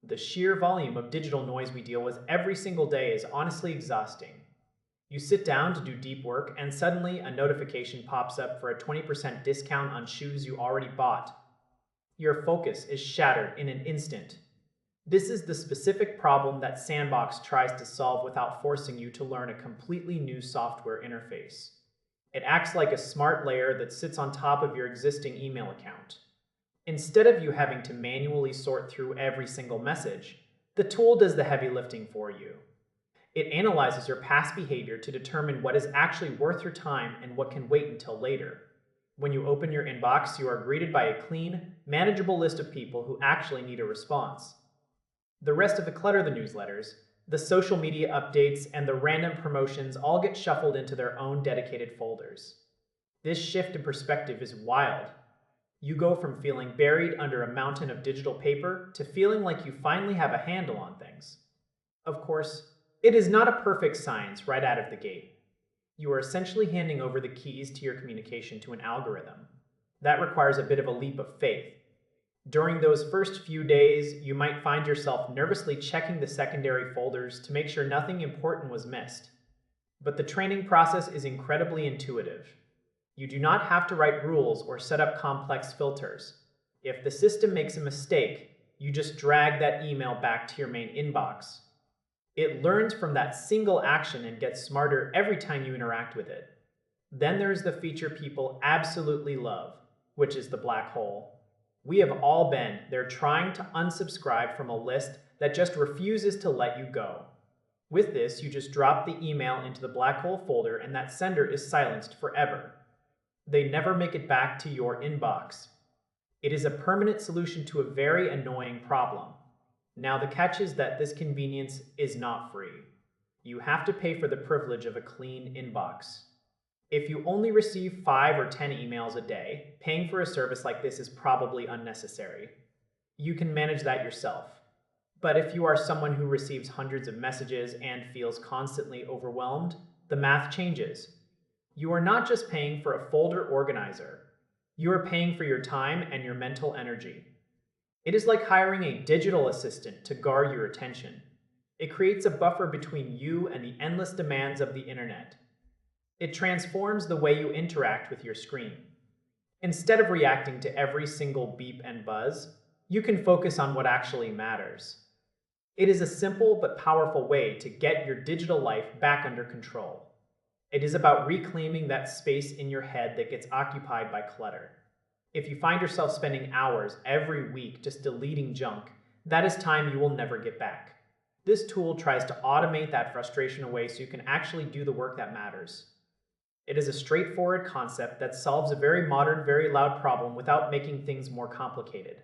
The sheer volume of digital noise we deal with every single day is honestly exhausting. You sit down to do deep work, and suddenly a notification pops up for a 20% discount on shoes you already bought. Your focus is shattered in an instant. This is the specific problem that SaneBox tries to solve without forcing you to learn a completely new software interface. It acts like a smart layer that sits on top of your existing email account. Instead of you having to manually sort through every single message, the tool does the heavy lifting for you. It analyzes your past behavior to determine what is actually worth your time and what can wait until later. When you open your inbox, you are greeted by a clean, manageable list of people who actually need a response. The rest of the clutter, the newsletters, the social media updates, and the random promotions all get shuffled into their own dedicated folders. This shift in perspective is wild. You go from feeling buried under a mountain of digital paper to feeling like you finally have a handle on things. Of course, it is not a perfect science right out of the gate. You are essentially handing over the keys to your communication to an algorithm. That requires a bit of a leap of faith. During those first few days, you might find yourself nervously checking the secondary folders to make sure nothing important was missed. But the training process is incredibly intuitive. You do not have to write rules or set up complex filters. If the system makes a mistake, you just drag that email back to your main inbox. It learns from that single action and gets smarter every time you interact with it. Then there's the feature people absolutely love, which is the black hole. We have all been there trying to unsubscribe from a list that just refuses to let you go. With this, you just drop the email into the black hole folder and that sender is silenced forever. They never make it back to your inbox. It is a permanent solution to a very annoying problem. Now, the catch is that this convenience is not free. You have to pay for the privilege of a clean inbox. If you only receive 5 or 10 emails a day, paying for a service like this is probably unnecessary. You can manage that yourself. But if you are someone who receives hundreds of messages and feels constantly overwhelmed, the math changes. You are not just paying for a folder organizer. You are paying for your time and your mental energy. It is like hiring a digital assistant to guard your attention. It creates a buffer between you and the endless demands of the internet. It transforms the way you interact with your screen. Instead of reacting to every single beep and buzz, you can focus on what actually matters. It is a simple but powerful way to get your digital life back under control. It is about reclaiming that space in your head that gets occupied by clutter. If you find yourself spending hours every week just deleting junk, that is time you will never get back. This tool tries to automate that frustration away so you can actually do the work that matters. It is a straightforward concept that solves a very modern, very loud problem without making things more complicated.